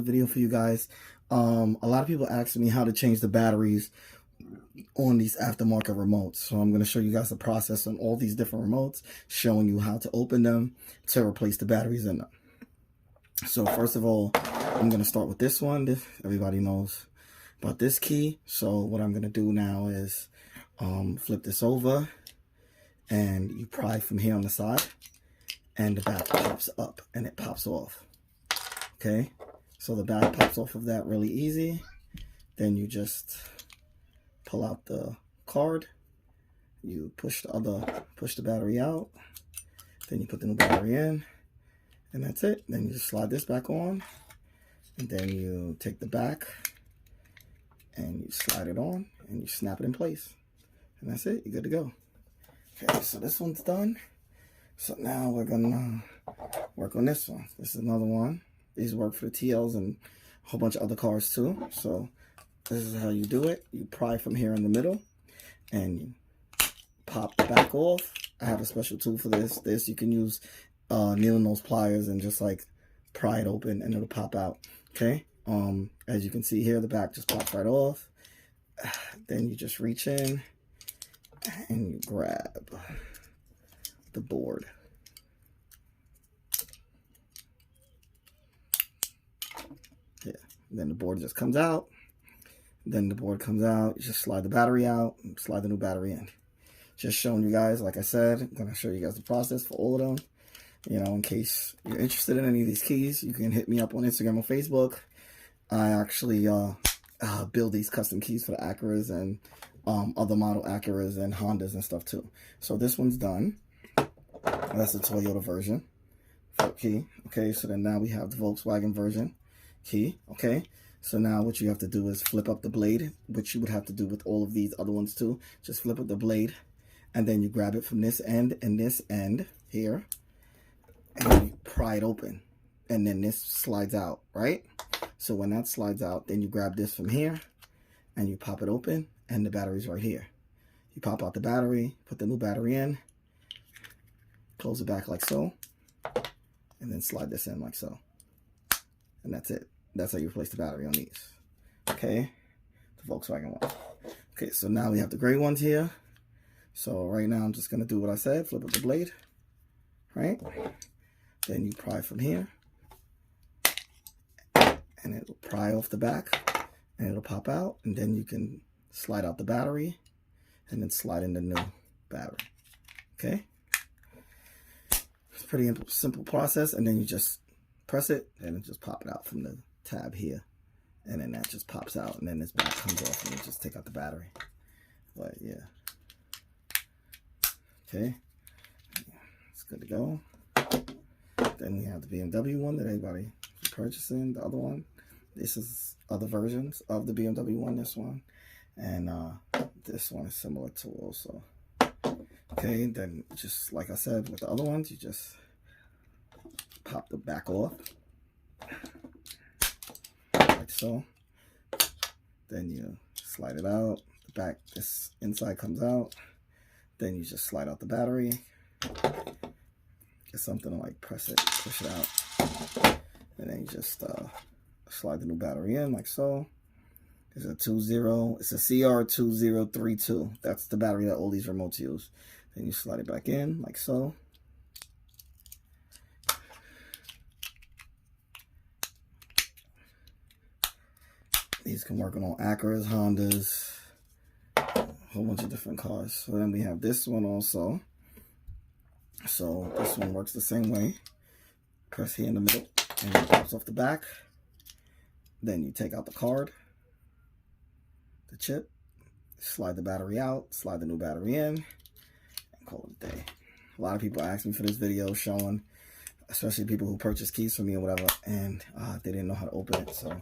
video for you guys. A lot of people ask me how to change the batteries on these aftermarket remotes. So I'm going to show you guys the process on all these different remotes, showing you how to open them to replace the batteries in them. So first of all, I'm going to start with this one. Everybody knows about this key. So what I'm going to do now is flip this over, and you pry from here on the side, and the back pops up and it pops off. Okay, so the back pops off of that really easy. Then you just pull out the card, you push the battery out, then you put the new battery in, and that's it. Then you just slide this back on, and then you take the back and you slide it on and you snap it in place, and that's it. You're good to go. Okay, so this one's done. So now we're gonna work on this one. This is another one. These work for the TLs and a whole bunch of other cars too. So this is how you do it. You pry from here in the middle and you pop the back off. I have a special tool for this. You can use needle nose pliers and just like pry it open and it'll pop out. Okay. As you can see here, the back just pops right off. Then you just reach in and you grab the board. Yeah, then the board just comes out. Then the board comes out. You just slide the battery out and slide the new battery in. Just showing you guys, like I said, I'm going to show you guys the process for all of them. You know, in case you're interested in any of these keys, you can hit me up on Instagram or Facebook. I actually build these custom keys for the Acuras and other model Acuras and Hondas and stuff too. So this one's done. That's the Toyota version key. Okay, so then now we have the Volkswagen version key. Okay, so now what you have to do is flip up the blade, which you would have to do with all of these other ones too. Just flip up the blade, and then you grab it from this end and this end here, and you pry it open, and then this slides out, right? So when that slides out, then you grab this from here, and you pop it open, and the battery's right here. You pop out the battery, put the new battery in, close it back like so, and then slide this in like so. And that's it. That's how you replace the battery on these. Okay, the Volkswagen one. Okay, so now we have the gray ones here. So right now I'm just gonna do what I said, flip up the blade, right? Then you pry from here, and it'll pry off the back, and it'll pop out, and then you can slide out the battery, and then slide in the new battery. Okay? It's a pretty simple process, and then you just press it, and it just pop it out from the tab here, and then that just pops out, and then this back comes off, and you just take out the battery. But yeah. Okay. It's good to go. Then we have the BMW one that everybody is purchasing, the other one. This is other versions of the BMW one, this one. And this one is similar to also. Okay, then just like I said with the other ones, you just pop the back off. Like so. Then you slide it out. The back, this inside comes out. Then you just slide out the battery. Get something to like press it, push it out. And then you just slide the new battery in like so. It's a CR2032. That's the battery that all these remotes use. Then you slide it back in like so. These can work on all Acuras, Hondas, a whole bunch of different cars. So then we have this one also. So this one works the same way. Press here in the middle, and it pops off the back. Then you take out the card, the chip, slide the battery out, slide the new battery in, and call it a day. A lot of people ask me for this video showing, especially people who purchase keys from me or whatever, and they didn't know how to open it. So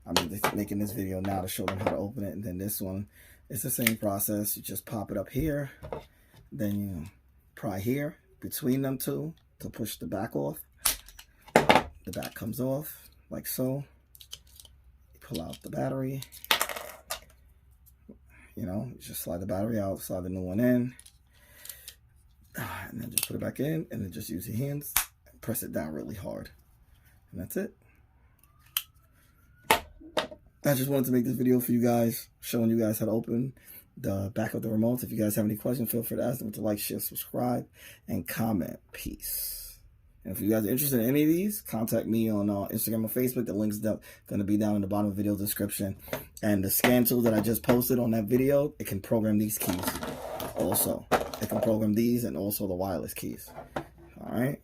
I'm making this video now to show them how to open it. And then this one, it's the same process. You just pop it up here, then you pry here between them two to push the back off. The back comes off like so. You pull out the battery. You know, you just slide the battery out, slide the new one in, and then just put it back in, and then just use your hands and press it down really hard. And that's it. I just wanted to make this video for you guys, showing you guys how to open the back of the remotes. If you guys have any questions, feel free to ask them to like, share, subscribe, and comment. Peace. And if you guys are interested in any of these, contact me on Instagram or Facebook. The link's going to be down in the bottom of the video description. And the scan tool that I just posted on that video, it can program these keys also. It can program these and also the wireless keys. All right.